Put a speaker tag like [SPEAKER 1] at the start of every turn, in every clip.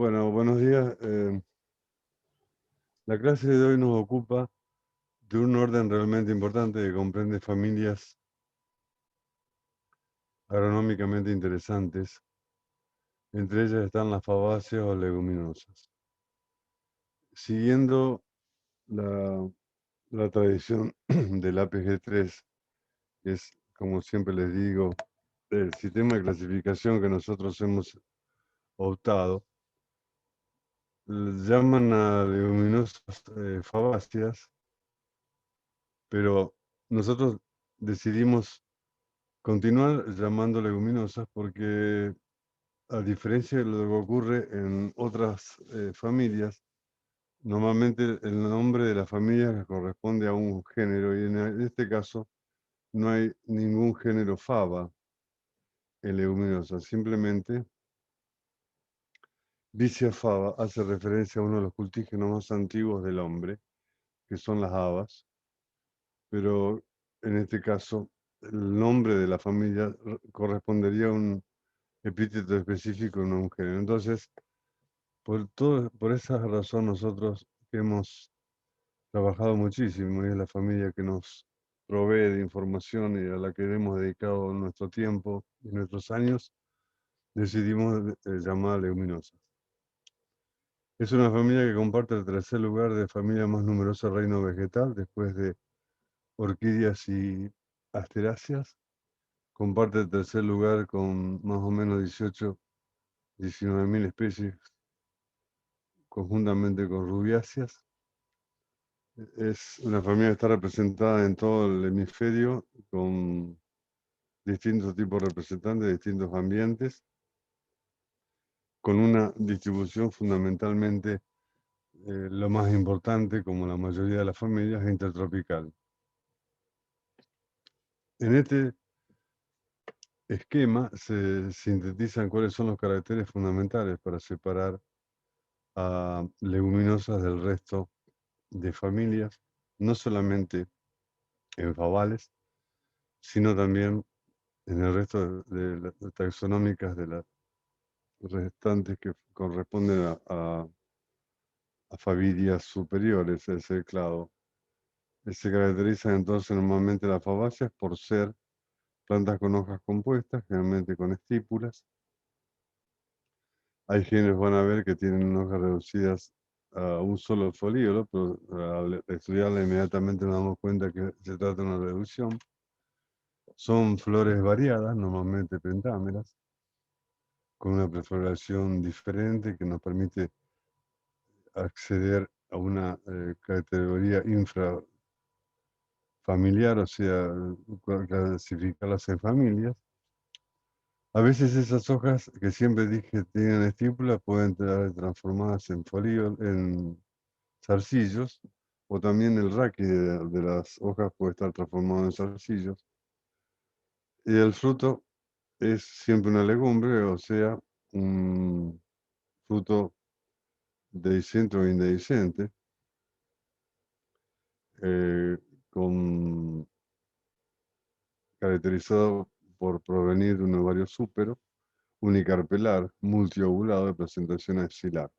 [SPEAKER 1] Bueno, buenos días. La clase de hoy nos ocupa de un orden realmente importante que comprende familias agronómicamente interesantes. Entre ellas están las fabáceas o leguminosas. Siguiendo la, la tradición del APG3, que es, como siempre les digo, el sistema de clasificación que nosotros hemos optado, llaman a leguminosas fabáceas, pero nosotros decidimos continuar llamando leguminosas porque, a diferencia de lo que ocurre en otras familias, normalmente el nombre de la familia corresponde a un género y en este caso no hay ningún género faba en leguminosas. Simplemente Vicia faba hace referencia a uno de los cultígenos más antiguos del hombre, que son las habas, pero en este caso el nombre de la familia correspondería a un epíteto específico, no un género. Entonces, por esa razón nosotros hemos trabajado muchísimo y es la familia que nos provee de información y a la que hemos dedicado nuestro tiempo y nuestros años, decidimos llamar leguminosas. Es una familia que comparte el tercer lugar de familia más numerosa del reino vegetal, después de orquídeas y asteráceas. Comparte el tercer lugar con más o menos 19.000 especies, conjuntamente con rubiáceas. Es una familia que está representada en todo el hemisferio con distintos tipos de representantes de distintos ambientes, con una distribución fundamentalmente, lo más importante, como la mayoría de las familias, intertropical. En este esquema se sintetizan cuáles son los caracteres fundamentales para separar a leguminosas del resto de familias, no solamente en favales, sino también en el resto de las taxonómicas de las restantes que corresponden a familias superiores, ese clado. Se caracterizan entonces normalmente las fabáceas por ser plantas con hojas compuestas, generalmente con estípulas. Hay quienes van a ver que tienen hojas reducidas a un solo folíolo, pero al estudiarla inmediatamente nos damos cuenta que se trata de una reducción. Son flores variadas, normalmente pentámeras, con una proliferación diferente que nos permite acceder a una categoría infrafamiliar, o sea, clasificarlas en familias. A veces esas hojas que siempre dije tienen estípulas pueden estar transformadas en folíolos, en zarcillos, o también el raquis de las hojas puede estar transformado en zarcillos. Y el fruto es siempre una legumbre, o sea, un fruto dehiscente o indehiscente, eh, con, caracterizado por provenir de un ovario súpero, unicarpelar, multiovulado de presentación axilar.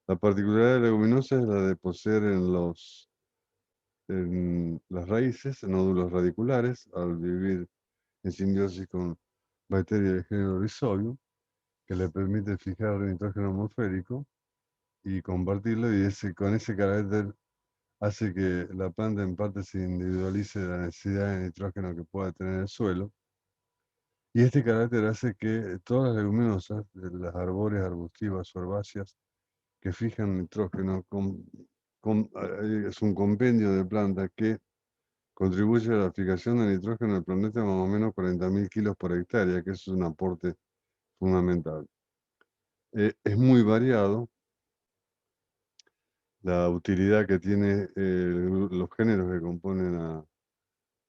[SPEAKER 1] La particularidad de la leguminosa es la de poseer en las raíces nódulos radiculares al vivir en simbiosis con bacterias del género Rhizobium, que le permite fijar el nitrógeno atmosférico y compartirlo, y con ese carácter hace que la planta en parte se individualice de la necesidad de nitrógeno que pueda tener el suelo. Y este carácter hace que todas las leguminosas, de las arbóreas, arbustivas o herbáceas, que fijan nitrógeno, es un compendio de plantas que contribuye a la fijación de nitrógeno del planeta más o menos 40.000 kilos por hectárea, que eso es un aporte fundamental. Es muy variado la utilidad que tiene los géneros que componen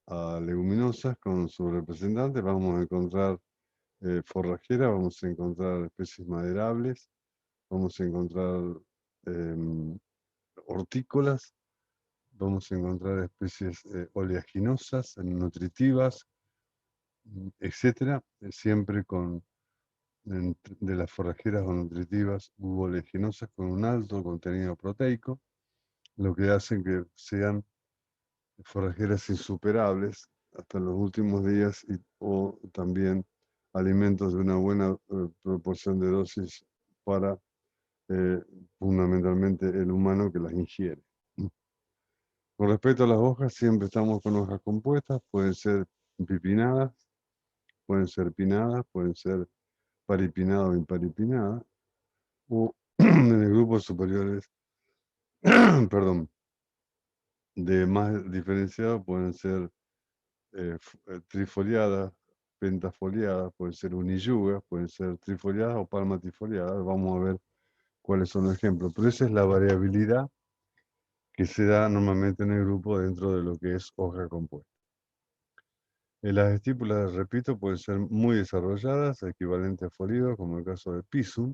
[SPEAKER 1] a leguminosas con sus representantes. Vamos a encontrar forrajeras, vamos a encontrar especies maderables, vamos a encontrar hortícolas, vamos a encontrar especies oleaginosas, nutritivas, etcétera, siempre con de las forrajeras o nutritivas u oleaginosas con un alto contenido proteico, lo que hace que sean forrajeras insuperables hasta los últimos días o también alimentos de una buena proporción de dosis para fundamentalmente el humano que las ingiere. Con respecto a las hojas, siempre estamos con hojas compuestas, pueden ser pipinadas, pueden ser pinadas, pueden ser paripinadas o imparipinadas, o en el grupo superiores, perdón, de más diferenciado pueden ser trifoliadas, pentafoliadas, pueden ser uniyugas, pueden ser trifoliadas o palmatifoliadas. Vamos a ver cuáles son los ejemplos. Pero esa es la variabilidad que se da normalmente en el grupo dentro de lo que es hoja compuesta. Las estípulas, repito, pueden ser muy desarrolladas, equivalentes a folios, como el caso de Pisum,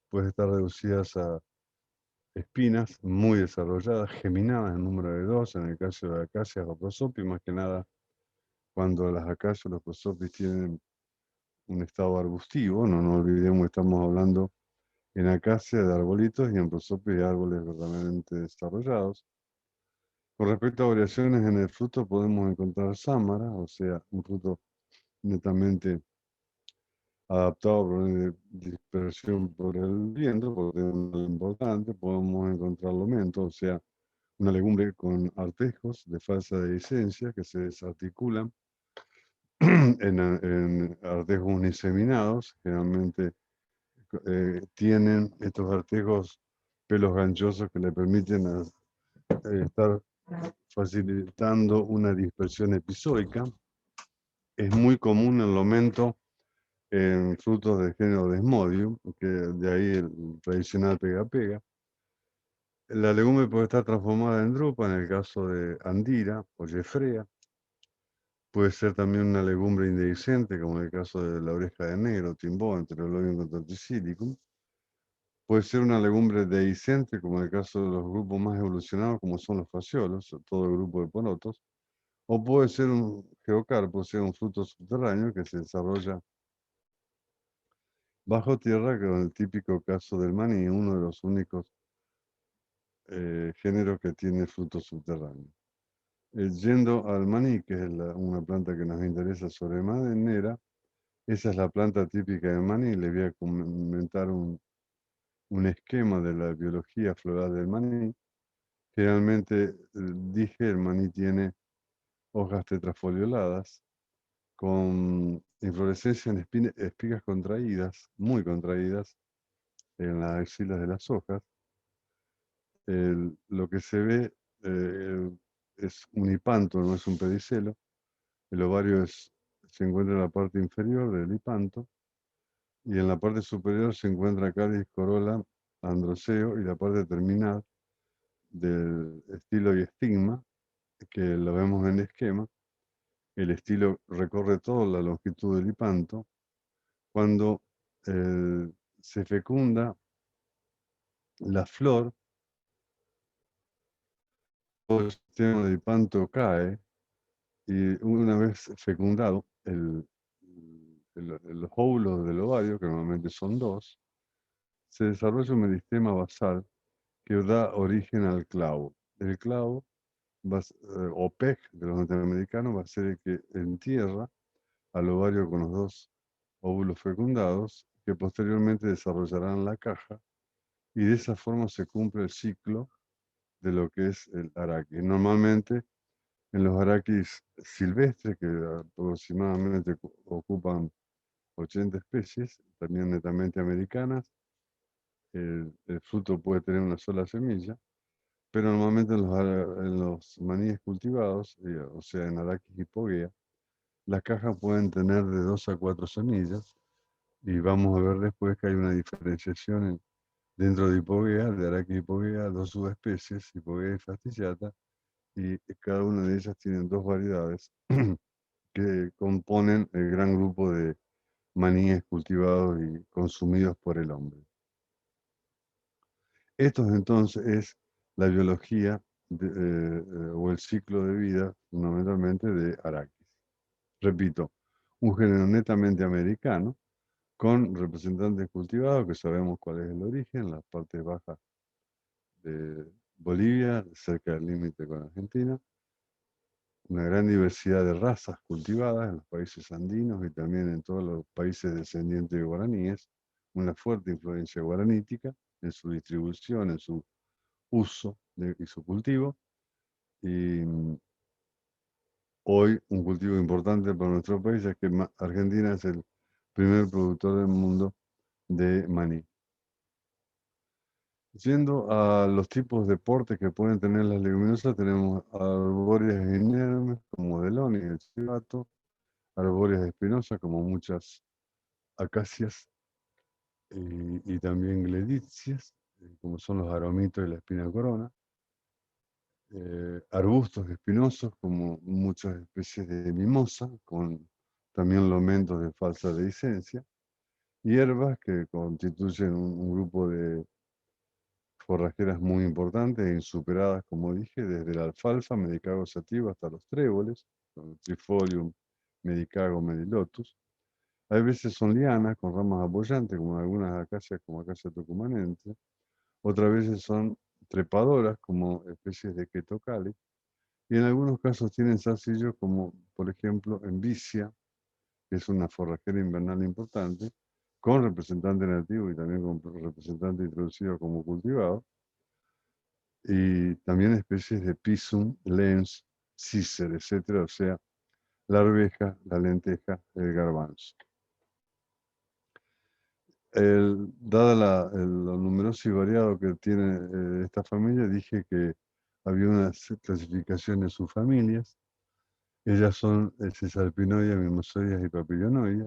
[SPEAKER 1] pueden estar reducidas a espinas muy desarrolladas, geminadas en número de dos, en el caso de acacias o prosopis, más que nada cuando las acacias o los prosopis tienen un estado arbustivo, no olvidemos que estamos hablando en acacia de arbolitos y en prosopis de árboles verdaderamente desarrollados. Con respecto a variaciones en el fruto, podemos encontrar sámara, o sea, un fruto netamente adaptado a problemas de dispersión por el viento, porque es muy importante. Podemos encontrar lomento, o sea, una legumbre con artejos de falsa dehiscencia que se desarticulan en artejos uniseminados. Generalmente tienen estos artejos pelos ganchosos que le permiten estar facilitando una dispersión epizoica. Es muy común el lomento en frutos de género Desmodium, que de ahí el tradicional pega-pega. La legumbre puede estar transformada en drupa, en el caso de Andira o Jeffrea. Puede ser también una legumbre indehiscente, como en el caso de la oreja de negro, timbó, Enterolobium contratisilicum. Puede ser una legumbre dehiscente, como en el caso de los grupos más evolucionados, como son los fasciolos, todo el grupo de porotos. O puede ser un geocarpo, o sea, un fruto subterráneo que se desarrolla bajo tierra, con el típico caso del maní, uno de los únicos géneros que tiene fruto subterráneo. Yendo al maní, que es una planta que nos interesa sobremanera, esa es la planta típica del maní. Les voy a comentar un esquema de la biología floral del maní. Generalmente, dije, el maní tiene hojas tetrafolioladas, con inflorescencia en espigas contraídas, muy contraídas, en las axilas de las hojas. Lo que se ve es un hipanto, no es un pedicelo. El ovario se encuentra en la parte inferior del hipanto y en la parte superior se encuentra cáliz, corola, androceo y la parte terminal del estilo y estigma, que lo vemos en el esquema. El estilo recorre toda la longitud del hipanto. Cuando se fecunda la flor, todo el sistema de hipanto cae y una vez fecundado los óvulos del ovario, que normalmente son dos, se desarrolla un meristema basal que da origen al clavo. El clavo, o PEG de los norteamericanos, va a ser el que entierra al ovario con los dos óvulos fecundados, que posteriormente desarrollarán la caja, y de esa forma se cumple el ciclo de lo que es el araquis. Normalmente, en los araquis silvestres, que aproximadamente ocupan 80 especies, también netamente americanas, el fruto puede tener una sola semilla, pero normalmente en los maníes cultivados, o sea, en Arachis hipogea, las cajas pueden tener de 2 a 4 semillas, y vamos a ver después que hay una diferenciación dentro de hipogea, de Arachis hipogea, dos subespecies, hipogea y fastillata, y cada una de ellas tienen dos variedades que componen el gran grupo de maníes cultivados y consumidos por el hombre. Esto entonces es la biología o el ciclo de vida fundamentalmente de Arachis. Repito, un género netamente americano, con representantes cultivados, que sabemos cuál es el origen, las partes bajas de Bolivia, cerca del límite con Argentina, una gran diversidad de razas cultivadas en los países andinos y también en todos los países descendientes de guaraníes, una fuerte influencia guaranítica en su distribución, en su uso y su cultivo, y hoy un cultivo importante para nuestro país es que Argentina es el primer productor del mundo de maní. Yendo a los tipos de portes que pueden tener las leguminosas, tenemos arbóreas inermes como Delón y el chivato, arbóreas espinosas como muchas acacias y también gleditzias, como son los aromitos y la espina corona, arbustos espinosos como muchas especies de mimosa, con también lomentos de falsa dehiscencia, hierbas que constituyen un grupo de forrajeras muy importantes e insuperadas, como dije, desde la alfalfa, medicago sativa, hasta los tréboles, Trifolium, medicago, medilotus. Hay veces son lianas con ramas apoyantes, como algunas acacias, como acacia tucumanense. Otras veces son trepadoras, como especies de Quetocali. Y en algunos casos tienen zarcillos, como por ejemplo en Vicia, que es una forrajera invernal importante, con representante nativo y también con representante introducido como cultivado. Y también especies de Pisum, Lens, Cicer, etcétera, o sea, la arveja, la lenteja, el garbanzo. Dada lo numeroso y variado que tiene esta familia, dije que había unas clasificaciones de subfamilias. Ellas son Cesarpinoidea, Mimosoides y Papilionoidea.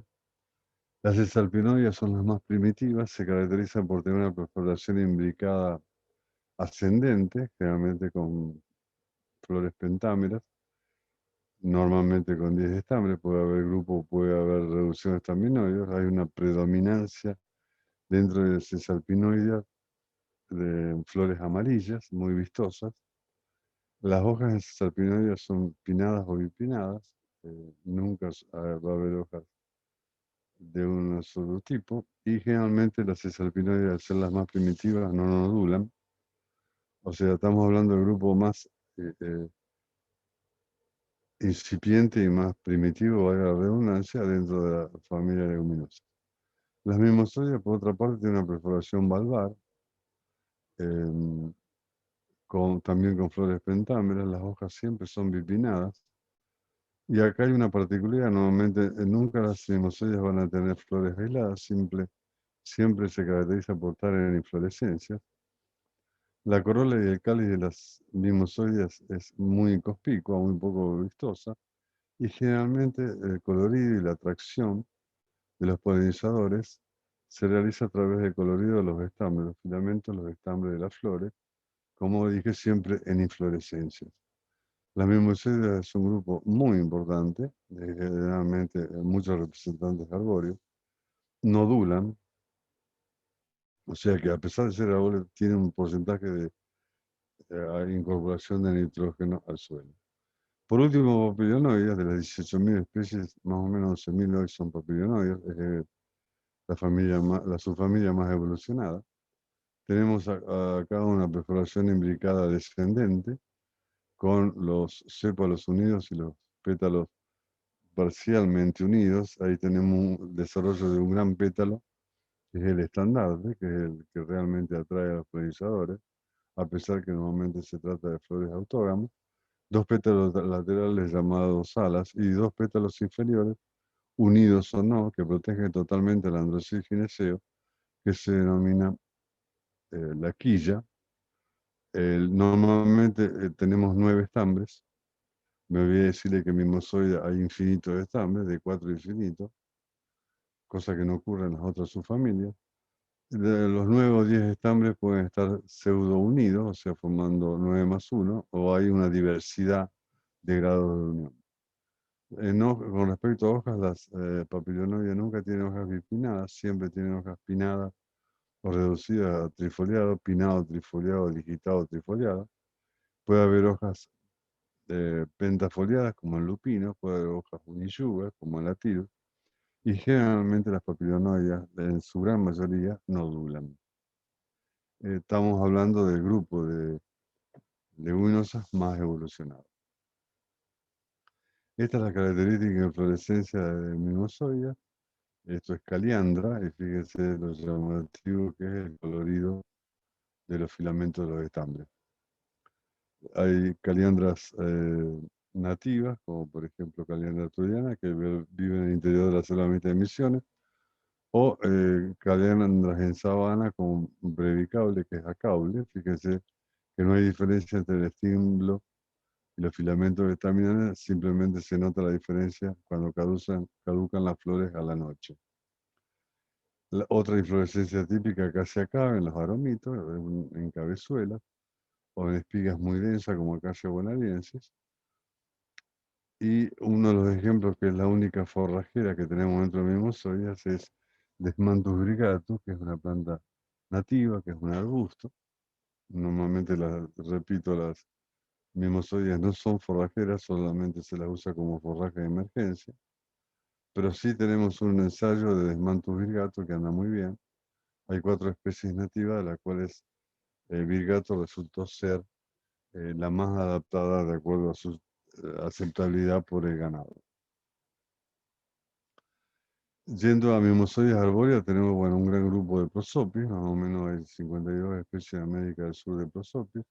[SPEAKER 1] Las Cesarpinoideas son las más primitivas, se caracterizan por tener una perforación imbricada ascendente, generalmente con flores pentámeras, normalmente con 10 estambres, puede haber grupo, puede haber reducciones estaminoides, hay una predominancia dentro de Cesarpinoidea de flores amarillas, muy vistosas. Las hojas de Cesarpinoidea son pinnadas o bipinnadas, nunca va a haber hojas de un solo tipo, y generalmente las Cesarpinoidea, al ser las más primitivas, no nodulan. O sea, estamos hablando del grupo más incipiente y más primitivo, valga la redundancia, dentro de la familia leguminosa. Las mimosoides, por otra parte, tienen una perforación valvar, también con flores pentámeras, las hojas siempre son bipinnadas. Y acá hay una particularidad, normalmente nunca las mimosoides van a tener flores aisladas, siempre se caracteriza por estar en inflorescencias. La corola y el cáliz de las mimosoides es muy conspicua, muy poco vistosa, y generalmente el colorido y la atracción de los polinizadores se realiza a través del colorido de los estambres, los filamentos, los estambres de las flores, como dije, siempre en inflorescencias. Las mimosoides es un grupo muy importante, generalmente muchos representantes arbóreos, nodulan, o sea que a pesar de ser arbóreos, tienen un porcentaje de incorporación de nitrógeno al suelo. Por último, papilionoides, de las 18.000 especies, más o menos 11.000 hoy son papilionoides, es la subfamilia más evolucionada. Tenemos acá una perforación imbricada descendente, con los sépalos unidos y los pétalos parcialmente unidos. Ahí tenemos un desarrollo de un gran pétalo, que es el estandarte, que es el que realmente atrae a los polinizadores, a pesar que normalmente se trata de flores autógamas. Dos pétalos laterales llamados alas y dos pétalos inferiores, unidos o no, que protegen totalmente el androsil gineceo, que se denomina la quilla. Normalmente tenemos 9 estambres. Me olvidé decirle que en mimosoide hay infinitos de estambres, de 4 infinitos, cosa que no ocurre en las otras subfamilias. De los 9 o 10 estambres pueden estar pseudo unidos, o sea, formando 9 más 1, o hay una diversidad de grados de unión. Con respecto a hojas, las papilionoides nunca tienen hojas bipinnadas, siempre tienen hojas pinnadas o reducidas a trifoliado, pinado, trifoliado, digitado, trifoliado. Puede haber hojas pentafoliadas como el lupino, puede haber hojas uniyugas como el atil. y generalmente las papilonoides, en su gran mayoría, nodulan. Estamos hablando del grupo de leguminosas más evolucionadas. Esta es la característica de inflorescencia de mimosodia. Esto es caliandra, y fíjense lo llamativo que es el colorido de los filamentos de los estambres. Hay caliandras nativas, como por ejemplo caliandra troyana, que vive en el interior de la selva mixta de Misiones, o caliandras en sabana como brevicable, que es acaule. Fíjense que no hay diferencia entre el estímulo y los filamentos estaminales, simplemente se nota la diferencia cuando caducan las flores a la noche. La otra inflorescencia típica casi acá en los aromitos, en cabezuelas, o en espigas muy densas como acacia bonariensis. Y uno de los ejemplos, que es la única forrajera que tenemos dentro de mimosoias, es Desmantus brigatus, que es una planta nativa, que es un arbusto. Normalmente, repito, las mimosoias no son forrajeras, solamente se las usa como forraje de emergencia. Pero sí tenemos un ensayo de Desmantus virgatus que anda muy bien. Hay 4 especies nativas, de las cuales virgatus resultó ser la más adaptada de acuerdo a su aceptabilidad por el ganado. Yendo a mimosoides arbóreas, tenemos bueno, un gran grupo de prosopis, más o menos hay 52 especies en América del Sur de prosopis.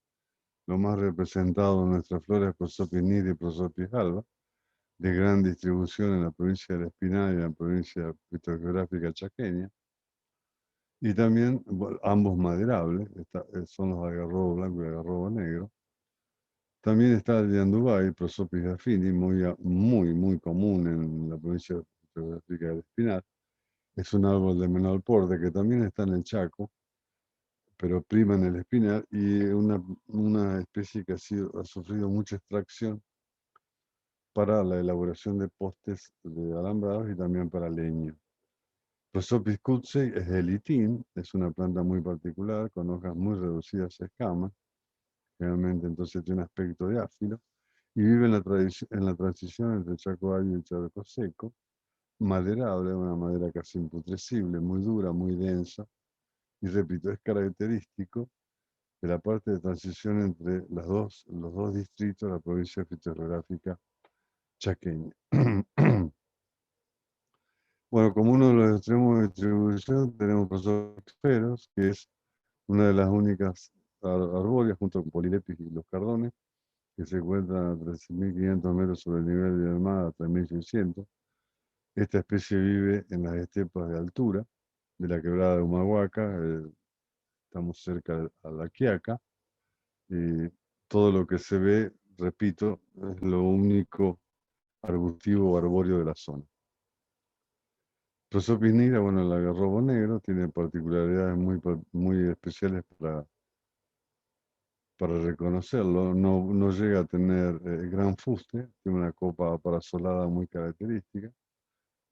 [SPEAKER 1] Lo más representado en nuestra flora es Prosopis nigra y Prosopis alba, de gran distribución en la provincia del Espinal y en la provincia fitogeográfica chaqueña. Y también ambos maderables, son los algarrobo blanco y algarrobo negro. También está el Yandubay, Prosopis affini, muy común en la provincia fitogeográfica del Espinal. Es un árbol de menor porte que también está en el Chaco, pero prima en el Espinal, y una especie que ha sufrido mucha extracción para la elaboración de postes de alambrados y también para leña. Prosopis cutzei es el litín, es una planta muy particular, con hojas muy reducidas a escamas, generalmente entonces tiene un aspecto de áfilo, y vive en la transición entre Chaco árido y Chaco seco, maderable, una madera casi imputrescible, muy dura, muy densa, y repito, es característico de la parte de transición entre los dos distritos de la provincia fitogeográfica chaqueña. Bueno, como uno de los extremos de distribución tenemos Prosopis, que es una de las únicas arbóreas, junto con Polilepis y los cardones, que se encuentran a 13.500 metros sobre el nivel del mar, a 3.600. Esta especie vive en las estepas de altura de la quebrada de Humahuaca, estamos cerca a La Quiaca, y todo lo que se ve, repito, es lo único arbustivo o arbóreo de la zona. Prosopis nigra, bueno, el algarrobo negro, tiene particularidades muy especiales para reconocerlo. No llega a tener gran fuste, tiene una copa aparasolada muy característica.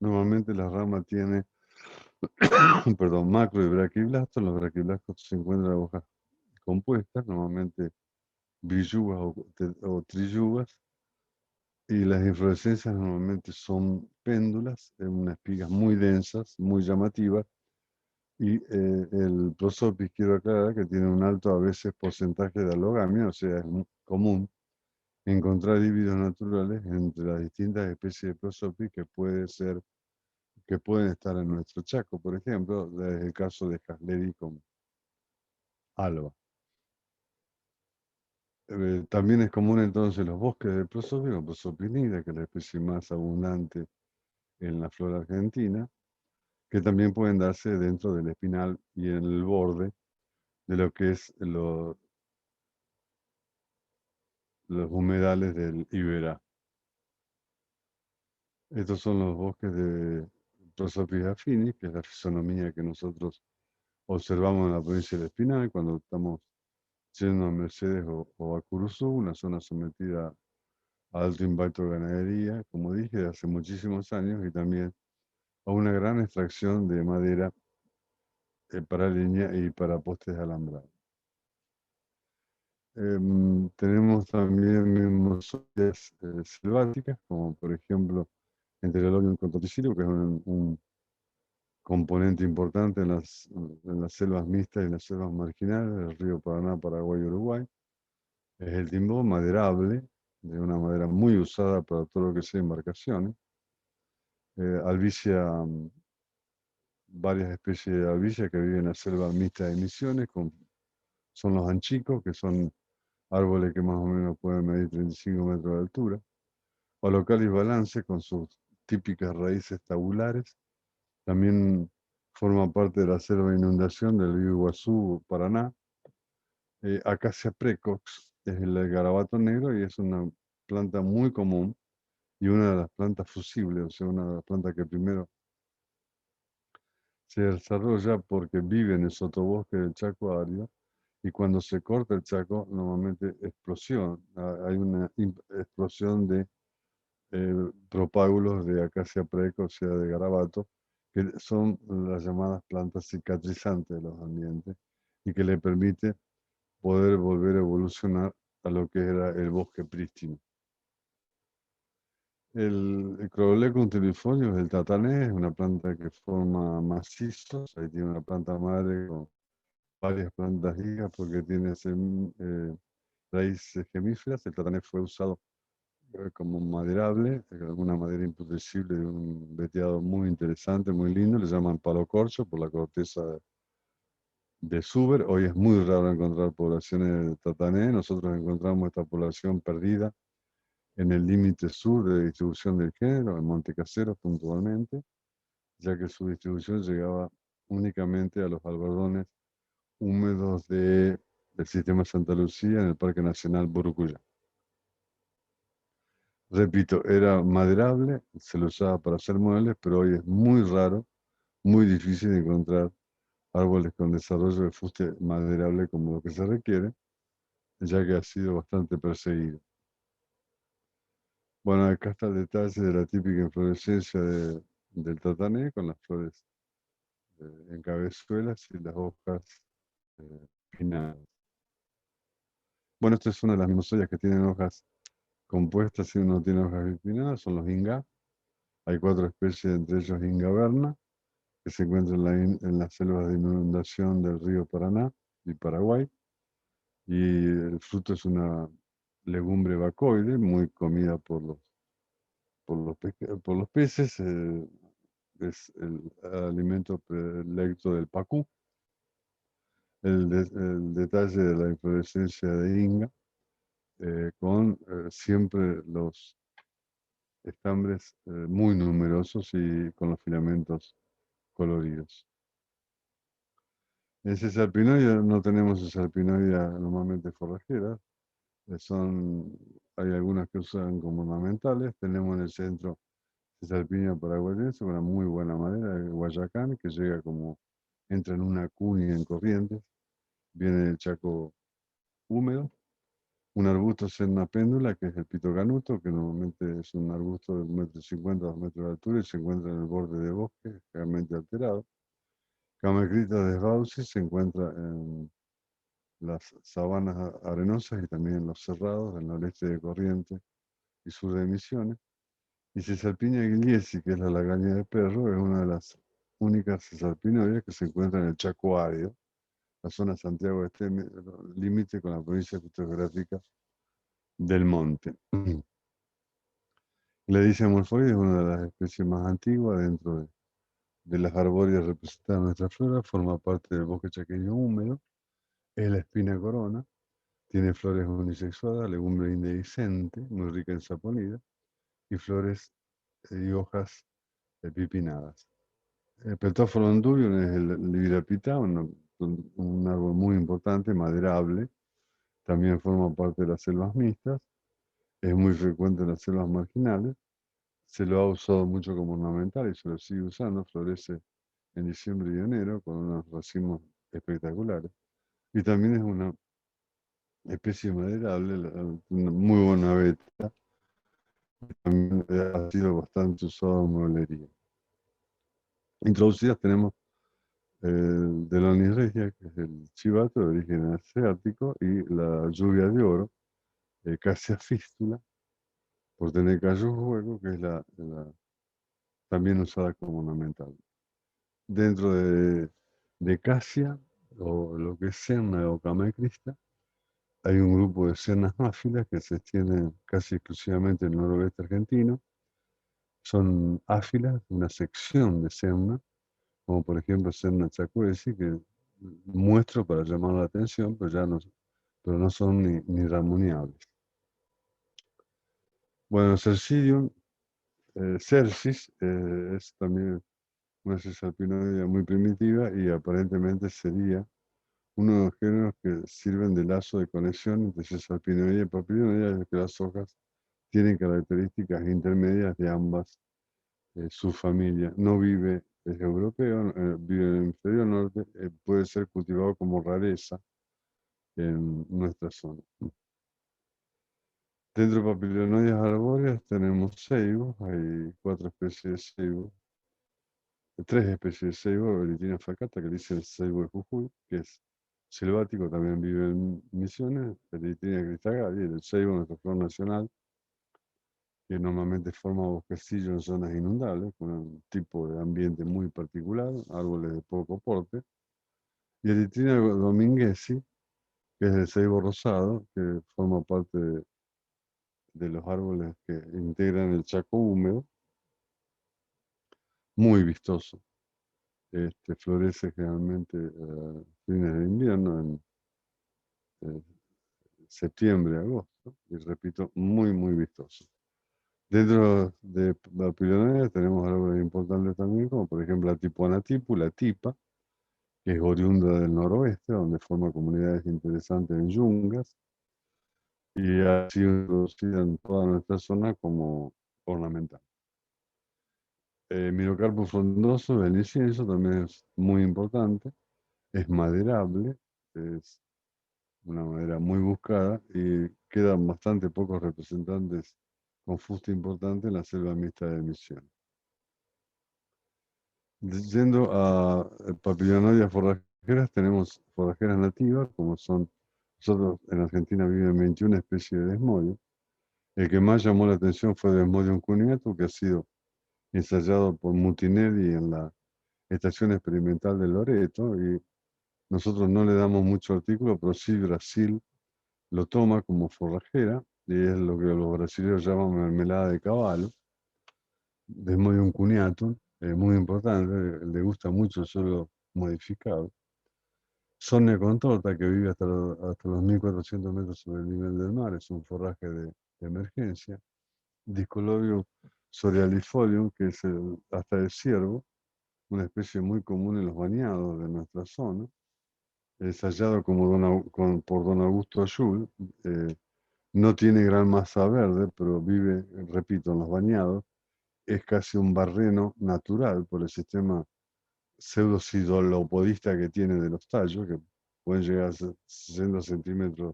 [SPEAKER 1] Normalmente la rama tiene, perdón, macro y braquiblastos. Los braquiblastos se encuentran en hojas compuestas, normalmente billugas o trillugas, y las inflorescencias normalmente son péndulas, en unas espigas muy densas, muy llamativas, y el prosopis, quiero aclarar, que tiene un alto a veces porcentaje de alogamia, o sea, es muy común encontrar híbridos naturales entre las distintas especies de prosopis que pueden estar en nuestro Chaco, por ejemplo, desde el caso de Hasleri con alba. También es común entonces los bosques de prosopis, o Prosopis nigra, que es la especie más abundante en la flora argentina, que también pueden darse dentro del espinal y en el borde de lo que es los humedales del Iberá. Estos son los bosques de Prosopis affinis, que es la fisonomía que nosotros observamos en la provincia del Espinal cuando estamos yendo a Mercedes o a Curuzú, una zona sometida a alto impacto de ganadería, como dije, de hace muchísimos años, y también a una gran extracción de madera para leña y para postes de alambrado. Tenemos también mimosoides selváticas, como por ejemplo entre el ologium contorticilo, que es un componente importante en las selvas mixtas y en las selvas marginales del río Paraná, Paraguay y Uruguay. Es el timbo maderable, de una madera muy usada para todo lo que sea embarcaciones. Albicia, varias especies de albicia que viven en la selva mixta de Misiones, son los anchicos, que son árboles que más o menos pueden medir 35 metros de altura. Olocalis balance, con sus típicas raíces tabulares, también forma parte de la selva de inundación del río Iguazú, Paraná. Acacia precox es el garabato negro y es una planta muy común y una de las plantas fusibles, o sea, una de las plantas que primero se desarrolla porque vive en el sotobosque del Chaco árido y cuando se corta el Chaco, normalmente explosión, hay una explosión de propágulos de acacia precox, o sea, de garabato, que son las llamadas plantas cicatrizantes de los ambientes y que le permite poder volver a evolucionar a lo que era el bosque prístino. El Crodolecum es el tatanés, es una planta que forma macizos, ahí tiene una planta madre con varias plantas hijas porque tiene raíces gemíferas. El tatanés fue usado como maderable, una madera imputecible de un veteado muy interesante, muy lindo, le llaman palo corcho por la corteza de Suber. Hoy es muy raro encontrar poblaciones de tatané, nosotros encontramos esta población perdida en el límite sur de distribución del género, en Montecaseros puntualmente, ya que su distribución llegaba únicamente a los algodones húmedos del sistema Santa Lucía en el Parque Nacional Burucuyá. Repito, era maderable, se lo usaba para hacer muebles, pero hoy es muy raro, muy difícil encontrar árboles con desarrollo de fuste maderable como lo que se requiere, ya que ha sido bastante perseguido. Bueno, acá está el detalle de la típica inflorescencia del tatané con las flores en cabezuelas y las hojas pinnadas. Bueno, esta es una de las mimosillas que tienen hojas compuestas y uno tiene hojas bipinnadas, son los inga. Hay 4 especies, entre ellos ingaverna, que se encuentra en las selvas de inundación del río Paraná y Paraguay. Y el fruto es una legumbre bacoide, muy comida por los peces. Es el alimento predilecto del pacú. El detalle de la inflorescencia de Inga, con siempre los estambres muy numerosos y con los filamentos coloridos. En Cesarpinoida no tenemos Cesarpinoida normalmente forrajeras, hay algunas que usan como ornamentales. Tenemos en el centro Cesarpinia paraguayense, una muy buena madera de Guayacán, que llega como, entra en una cuña en Corrientes, viene del Chaco húmedo. Un arbusto en una péndula, que es el pitocanuto, que normalmente es un arbusto de 1,50 m a 2 metros de altura y se encuentra en el borde de bosque, realmente alterado. Camecrita desbaucis se encuentra en las sabanas arenosas y también en los cerrados del noreste de Corrientes y sur de Misiones. Y Cesarpinia gliesi, que es la lagaña de perro, es una de las únicas cesarpinoides que se encuentra en el Chaco árido, la zona de Santiago este, límite con la provincia fitogeográfica del Monte. Gledicia morfoide es una de las especies más antiguas dentro de las arbóreas representadas en nuestra flora, forma parte del bosque chaqueño húmedo, es la espina corona, tiene flores unisexuadas, legumbre indehiscente, muy rica en saponida, y flores y hojas pipinadas. El Peltophora ondubium es el Libirapita, un árbol muy importante, maderable, también forma parte de las selvas mixtas, es muy frecuente en las selvas marginales, se lo ha usado mucho como ornamental y se lo sigue usando, florece en diciembre y enero con unos racimos espectaculares. Y también es una especie maderable, una muy buena beta, también ha sido bastante usado en mueblería. Introducidas tenemos Delonis regia, que es el chivato de origen asiático, y la lluvia de oro, Cassia fístula, por tener callos huecos, que es también usada como ornamental. Dentro de Casia, o lo que es Serna o Camecrista, hay un grupo de sernas áfilas que se extienden casi exclusivamente en el noroeste argentino. Son áfilas, una sección de serna, como por ejemplo Serna chacuesi, que muestro para llamar la atención, pero no son ni ramoneables. Bueno, Cercidium, Cercis, es también una cisalpinoidea muy primitiva y aparentemente sería uno de los géneros que sirven de lazo de conexión entre cisalpinoidea y papilionoidea, ya que las hojas tienen características intermedias de ambas subfamilias. No vive, es europeo, vive en el hemisferio norte, puede ser cultivado como rareza en nuestra zona. Dentro de papilionoides arbóreas tenemos ceibos, hay 4 especies de ceibos, 3 especies de ceibo, Eritina facata, que dice el ceibo de Jujuy, que es selvático, también vive en Misiones, Eritina cristagaria, el ceibo, nuestra flor nacional, que normalmente forma bosquecillos en zonas inundables, con un tipo de ambiente muy particular, árboles de poco porte, y Eritina dominguesi, que es el ceibo rosado, que forma parte de los árboles que integran el Chaco húmedo, muy vistoso. Florece generalmente a fines de invierno, en eh, septiembre, agosto, y repito, muy vistoso. Dentro de la pilonería tenemos árboles importantes también, como por ejemplo la tipuanatipu, la tipa, que es oriunda del noroeste, donde forma comunidades interesantes en yungas, y ha sido introducida en toda nuestra zona como ornamental. Mirocarpus frondoso, el incienso, también es muy importante, es maderable, es una madera muy buscada y quedan bastante pocos representantes con fuste importante en la selva mixta de Misiones. Yendo a papillonoides forrajeras, tenemos forrajeras nativas, como son, nosotros en Argentina viven 21 especies de desmodio. El que más llamó la atención fue Desmodium cuneatus, que ha sido ensayado por Mutinelli en la Estación Experimental de Loreto, y nosotros no le damos mucho artículo, pero sí Brasil lo toma como forrajera, y es lo que los brasileños llaman mermelada de caballo, Desmodium cuneatum, muy importante, le gusta mucho el suelo modificado. Sonia contorta, que vive hasta los 1400 metros sobre el nivel del mar, es un forraje de emergencia. Discolobium psorialifolium, que es hasta el ciervo, una especie muy común en los bañados de nuestra zona, ensayado como por don Augusto Ayul. No tiene gran masa verde, pero vive, repito, en los bañados. Es casi un barreno natural por el sistema pseudocidolopodista que tiene de los tallos, que pueden llegar a 60 centímetros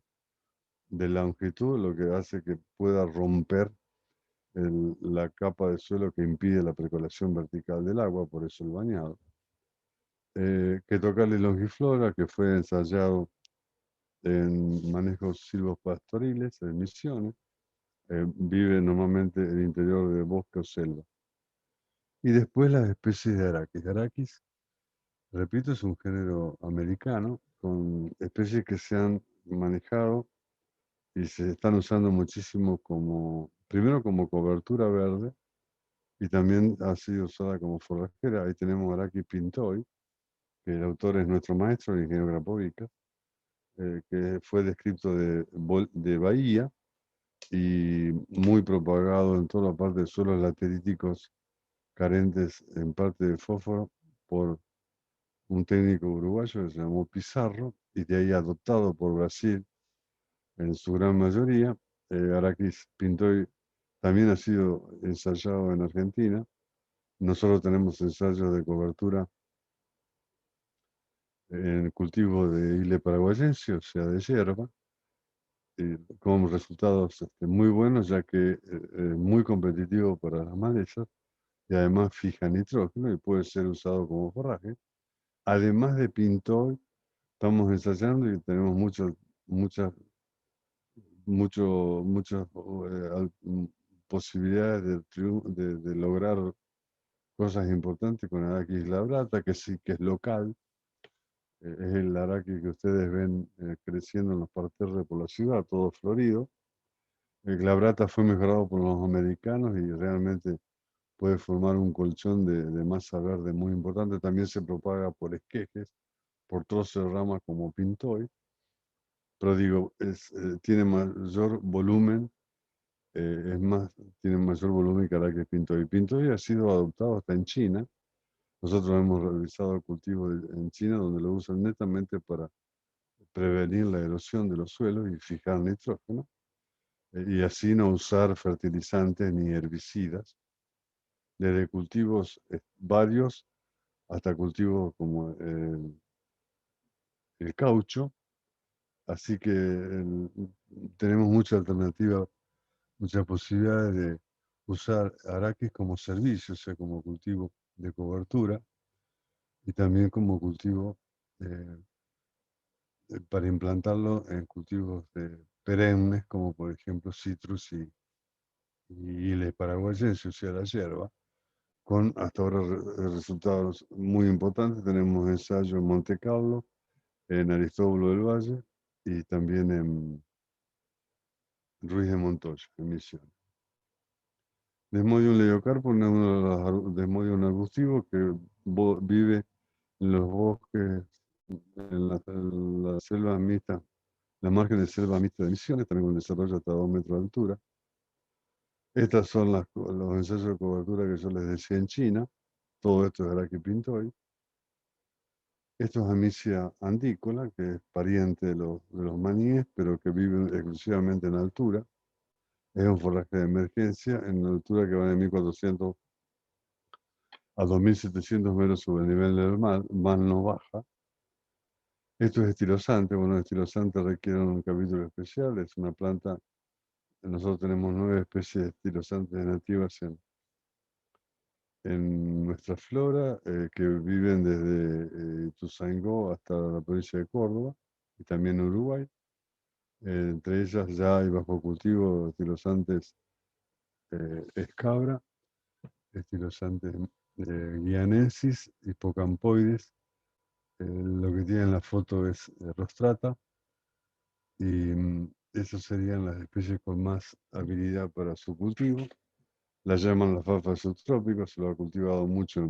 [SPEAKER 1] de longitud, lo que hace que pueda romper la capa de suelo que impide la percolación vertical del agua, por eso el bañado. Quetocalis longiflora, que fue ensayado en manejos silvopastoriles, en Misiones, vive normalmente en el interior de bosque o selva. Y después las especies de Arachis. Arachis, repito, es un género americano con especies que se han manejado y se están usando muchísimo primero como cobertura verde, y también ha sido usada como forrajera. Ahí tenemos Arachis pintoi, que el autor es nuestro maestro, el ingeniero Grapovica, que fue descrito de Bahía y muy propagado en toda la parte de suelos lateríticos carentes en parte de fósforo por un técnico uruguayo que se llamó Pizarro, y de ahí adoptado por Brasil en su gran mayoría. Arachis pintoi también ha sido ensayado en Argentina. Nosotros tenemos ensayos de cobertura en cultivo de Ile paraguayense, o sea, de hierba, con resultados muy buenos, ya que es muy competitivo para las malezas y además fija nitrógeno y puede ser usado como forraje. Además de pintol, estamos ensayando y tenemos muchas muchas posibilidades de lograr cosas importantes con Arachis glabrata, que sí que es local. Es el araqui que ustedes ven creciendo en los parterres por la ciudad, todo florido. El glabrata fue mejorado por los americanos y realmente puede formar un colchón de masa verde muy importante. También se propaga por esquejes, por trozos de ramas como pintoy. Pero digo, tiene mayor volumen, es más, tiene mayor volumen que Arachis pintoy. Pintoy ha sido adoptado hasta en China. Nosotros hemos realizado el cultivo en China, donde lo usan netamente para prevenir la erosión de los suelos y fijar nitrógeno, y así no usar fertilizantes ni herbicidas, desde cultivos varios hasta cultivos como el caucho. Así que tenemos mucha alternativa, muchas posibilidades de usar Arachis como servicio, o sea, como cultivo de cobertura y también como cultivo eh, para implantarlo en cultivos perennes, como por ejemplo citrus y le paraguayense, o sea, la hierba, con hasta ahora resultados muy importantes. Tenemos ensayo en Monte Carlo, en Aristóbulo del Valle y también en Ruiz de Montoya, en Misiones. Desmodium leiocarpo es uno de los Desmodium arbustivos que vive en los bosques, en la selva mixta, la margen de selva mixta de Misiones, también con desarrollo hasta 2 metros de altura. Estas son los ensayos de cobertura que yo les decía en China. Todo esto es Arachis pintoy. Esto es Amicia andícola, que es pariente de los maníes, pero que vive exclusivamente en altura. Es un forraje de emergencia en una altura que va de 1400 a 2700 metros sobre el nivel del mar, más no baja. Esto es estilosante. Bueno, el estilosante requiere un capítulo especial. Es una planta, nosotros tenemos 9 especies de estilosantes nativas en nuestra flora, que viven desde Ituzaingó hasta la provincia de Córdoba y también Uruguay. Entre ellas ya hay bajo cultivo estilosantes escabra, estilosantes guianensis, hipocampoides. Lo que tiene en la foto es rostrata y esas serían las especies con más habilidad para su cultivo. La llaman la alfalfa subtrópica, se lo ha cultivado mucho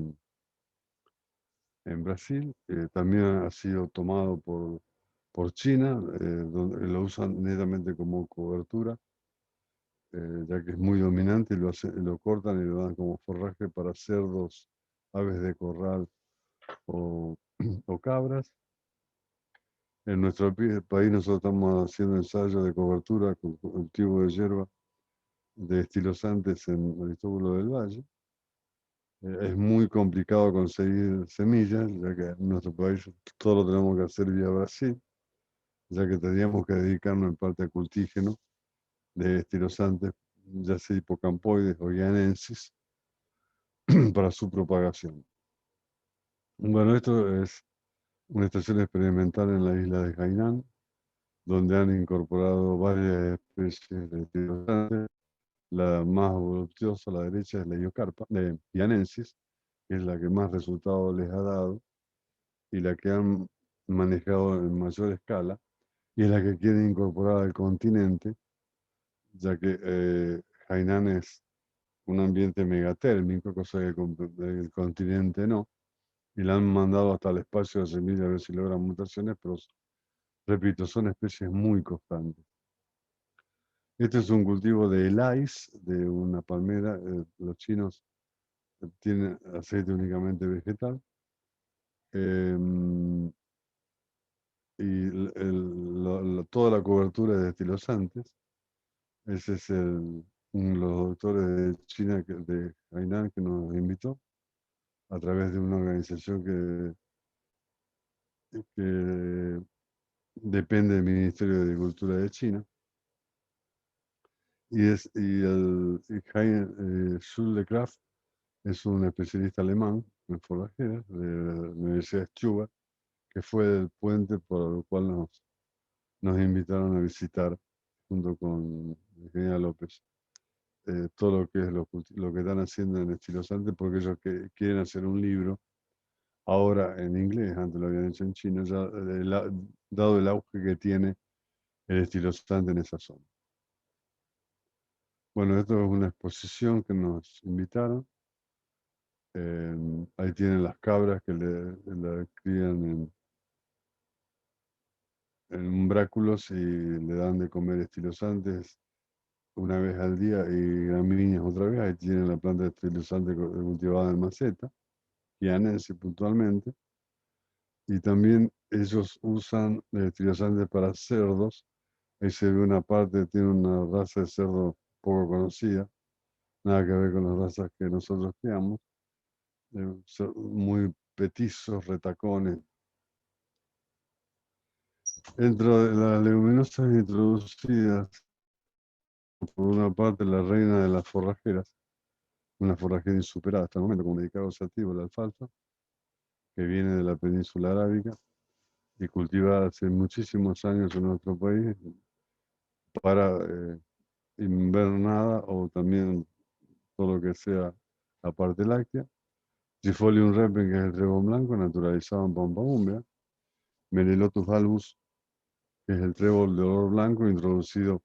[SPEAKER 1] en Brasil. También ha sido tomado por China, donde lo usan netamente como cobertura, ya que es muy dominante y lo cortan y lo dan como forraje para cerdos, aves de corral o, o cabras. En nuestro país nosotros estamos haciendo ensayos de cobertura con cultivo de hierba de estilosantes en Aristóbulo del Valle. Es muy complicado conseguir semillas, ya que en nuestro país todo lo tenemos que hacer vía Brasil, ya que tendríamos que dedicarnos en parte a cultígeno de estilosantes, ya sea hipocampoides o guianensis, para su propagación. Bueno, esto es una estación experimental en la isla de Hainan, donde han incorporado varias especies de estilosantes. La más voluptuosa a la derecha es la Iocarpa, de guianensis, que es la que más resultados les ha dado y la que han manejado en mayor escala, y es la que quieren incorporar al continente, ya que Hainan es un ambiente megatérmico, cosa que el continente no, y la han mandado hasta el espacio de semilla a ver si logran mutaciones, pero repito, son especies muy constantes. Este es un cultivo de elais, de una palmera. Los chinos tienen aceite únicamente vegetal. em, y toda la cobertura es de estilosantes. Ese es uno de los doctores de China, de Hainan, que nos invitó a través de una organización que depende del Ministerio de Agricultura de China. Jules de Graaf es un especialista alemán en forrajeras de la Universidad de Stuttgart, que fue el puente por el cual nos invitaron a visitar junto con Ingeniera López todo lo que es lo que están haciendo en Estilosante, porque ellos quieren hacer un libro ahora en inglés, antes lo habían hecho en chino, ya dado el auge que tiene el Estilosante en esa zona. Bueno, esto es una exposición que nos invitaron. Ahí tienen las cabras que la crían en umbráculos y le dan de comer estilosantes una vez al día y gramíneas otra vez. Ahí tienen la planta de estilosante cultivada en maceta, guianense puntualmente. Y también ellos usan estilosantes para cerdos. Ahí se ve una parte, tiene una raza de cerdo poco conocida, nada que ver con las razas que nosotros creamos, son muy petizos, retacones. Dentro de las leguminosas introducidas, por una parte, la reina de las forrajeras, una forrajera insuperada hasta el momento, como medicado sativa, la alfalfa, que viene de la península arábica y cultivada hace muchísimos años en nuestro país para invernada o también todo lo que sea la parte láctea. Trifolium repens, que es el trébol blanco, naturalizado en Pampa húmeda. Melilotus albus, que es el trébol de olor blanco, introducido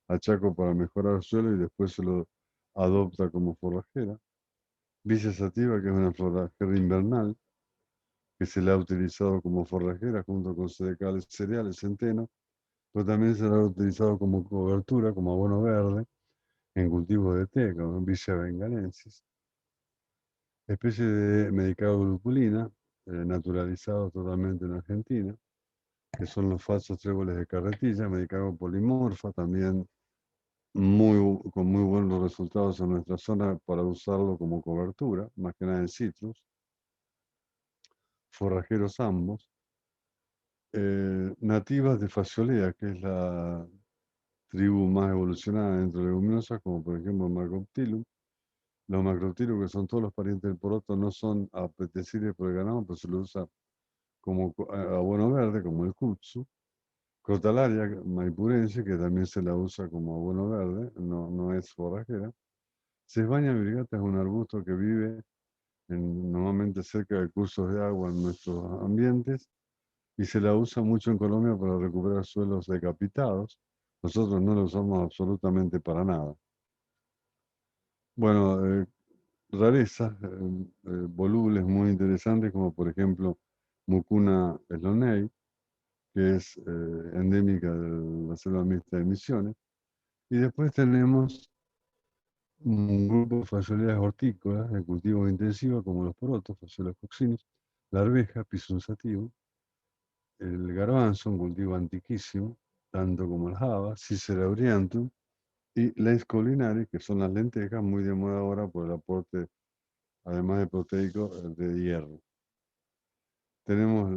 [SPEAKER 1] a Chaco para mejorar el suelo y después se lo adopta como forrajera. Vicia sativa, que es una forrajera invernal, que se la ha utilizado como forrajera junto con cereales, centeno, pero también se la ha utilizado como cobertura, como abono verde, en cultivos de té, como Vicia bengalensis. Especie de medicado lupulina, naturalizados totalmente en Argentina, que son los falsos tréboles de carretilla, medicado polimorfa, también con muy buenos resultados en nuestra zona para usarlo como cobertura, más que nada en citrus, forrajeros ambos, nativas de Fasciolea, que es la tribu más evolucionada dentro de leguminosas, como por ejemplo Macroptilum. Los Macroptilum, que son todos los parientes del poroto, no son apetecibles por el ganado, pero se lo usa como abono verde, como el kudzu. Crotalaria maipurense, que también se la usa como abono verde, no es forrajera. Cesbaña virgata es un arbusto que vive normalmente cerca de cursos de agua en nuestros ambientes y se la usa mucho en Colombia para recuperar suelos decapitados. Nosotros no lo usamos absolutamente para nada. Bueno, rarezas, volubles muy interesantes, como por ejemplo Mucuna slonei, que es endémica de la selva mixta de Misiones. Y después tenemos un grupo de fasuelias hortícolas de cultivo intensivo, como los porotos, Phaseolus coccinus, la arveja, Pisum sativum, el garbanzo, un cultivo antiquísimo, tanto como el java, Cicera aureantum, y la escolinaris, que son las lentejas, muy de moda ahora por el aporte, además de proteico, de hierro. Tenemos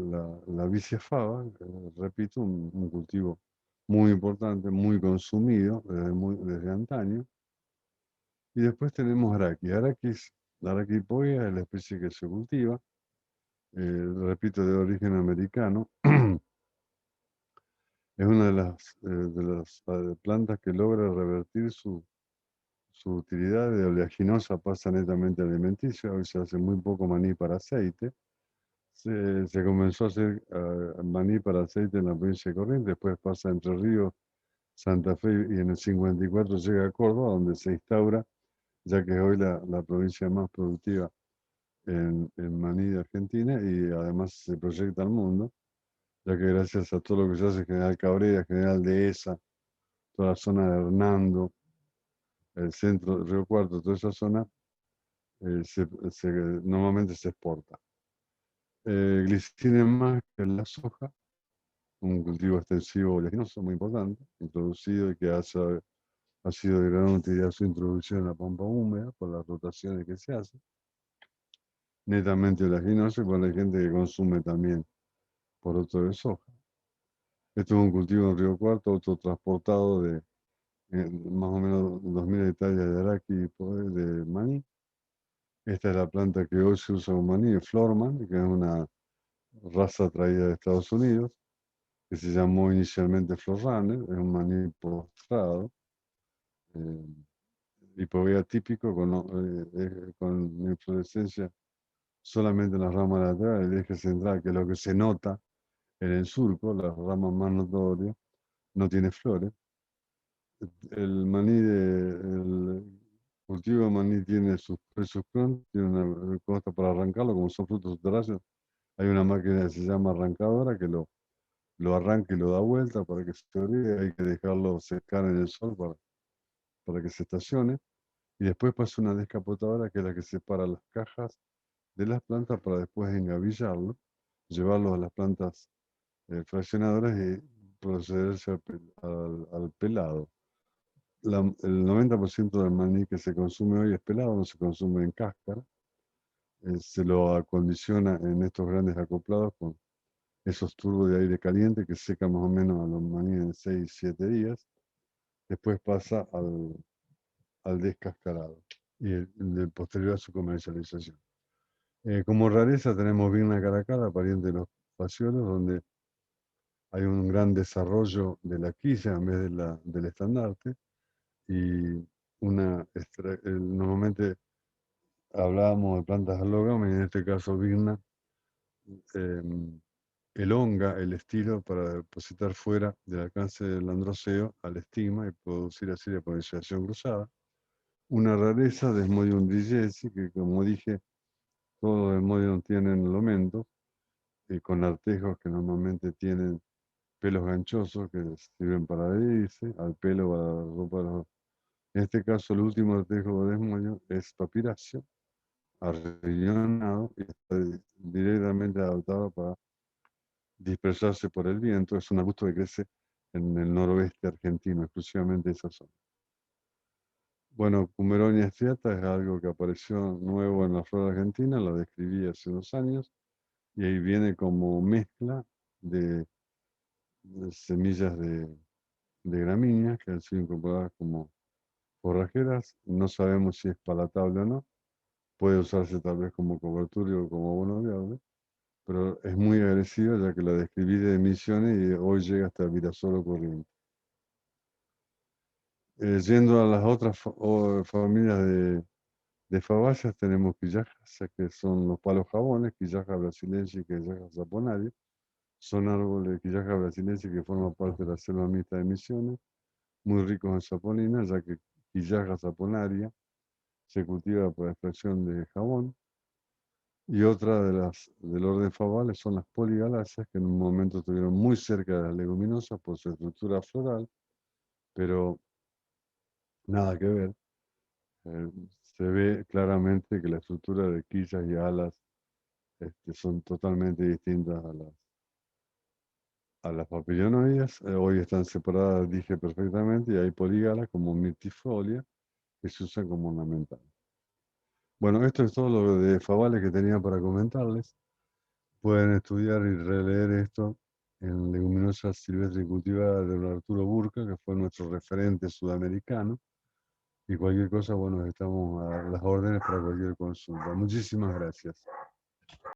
[SPEAKER 1] la vicia fava, repito, un cultivo muy importante, muy consumido desde antaño. Y después tenemos Araki. La Araquipoia es la especie que se cultiva, repito, de origen americano. Es una de las plantas que logra revertir su utilidad de oleaginosa, pasa netamente alimenticia. Hoy se hace muy poco maní para aceite. Se comenzó a hacer maní para aceite en la provincia de Corrientes, después pasa Entre Ríos, Santa Fe y en el 54 llega a Córdoba, donde se instaura, ya que es hoy la provincia más productiva en maní de Argentina y además se proyecta al mundo, ya que gracias a todo lo que se hace en General Cabrera, General Dehesa, toda la zona de Hernando, el centro de Río Cuarto, toda esa zona, normalmente se exporta. Glicina más que la soja, un cultivo extensivo oleaginoso muy importante, introducido y que ha sido de gran utilidad su introducción en la pampa húmeda por las rotaciones que se hacen. Netamente oleaginoso y por la gente que consume también poroto de soja. Esto es un cultivo en Río Cuarto, autotransportado de más o menos 2.000 hectáreas de araki de maní. Esta es la planta que hoy se usa como maní, Florman, que es una raza traída de Estados Unidos, que se llamó inicialmente Florrunner, es un maní postrado, hipovea típico con inflorescencia solamente en las ramas laterales, el eje central, que es lo que se nota en el surco, las ramas más notorias, no tiene flores. El cultivo de maní tiene sus precios pronto, tiene una costa para arrancarlo, como son frutos subterráneos. Hay una máquina que se llama arrancadora que lo arranca y lo da vuelta para que se olvide. Hay que dejarlo secar en el sol para que se estacione. Y después pasa una descapotadora que es la que separa las cajas de las plantas para después engavillarlo, llevarlo a las plantas fraccionadoras y procederse al pelado. El 90% del maní que se consume hoy es pelado, no se consume en cáscara. Se lo acondiciona en estos grandes acoplados con esos turbos de aire caliente que secan más o menos a los maníes en 6, 7 días. Después pasa al descascarado y posterior a su comercialización. Como rareza tenemos Vigna caracara, pariente de los pasiolos, donde hay un gran desarrollo de la quilla en vez del estandarte y normalmente hablábamos de plantas alógamas y en este caso Vigna elonga el estilo para depositar fuera del alcance del androceo al estigma y producir así la polinización cruzada. Una rareza, Desmodium dryesi, que como dije, todos los Desmodium tienen lomentos, con artejos que normalmente tienen pelos ganchosos que sirven para adherirse al pelo o a la ropa. En este caso, el último artejo de Desmodium es papiracio, arrillonado y está directamente adaptado para dispersarse por el viento. Es un arbusto que crece en el noroeste argentino, exclusivamente esa zona. Bueno, Cumeronia striata es algo que apareció nuevo en la flora argentina, la describí hace unos años, y ahí viene como mezcla de semillas de gramíneas que han sido incorporadas como forrajeras. No sabemos si es palatable o no. Puede usarse tal vez como cobertura o como abono viable, pero es muy agresiva ya que la describí de Misiones y hoy llega hasta Virasoro Corrientes. Yendo a las otras familias de fabayas, tenemos quillajas, que son los palos jabones, quillaja brasileña y quillaja saponaria. Son árboles, quillaja brasileña que forman parte de la selva mixta de Misiones, muy ricos en saponina, ya que quillaja saponaria se cultiva para extracción de jabón. Y otra del orden favales son las poligaláceas, que en un momento estuvieron muy cerca de las leguminosas por su estructura floral, pero nada que ver. Eh, Se ve claramente que la estructura de quillas y alas son totalmente distintas a las papilionoides. Hoy están separadas, dije perfectamente, y hay poligalas como mirtifolia que se usan como ornamental. Bueno, esto es todo lo de favales que tenía para comentarles. Pueden estudiar y releer esto en Leguminosas silvestres cultivadas de don Arturo Burca, que fue nuestro referente sudamericano. Y cualquier cosa, bueno, estamos a las órdenes para cualquier consulta. Muchísimas gracias.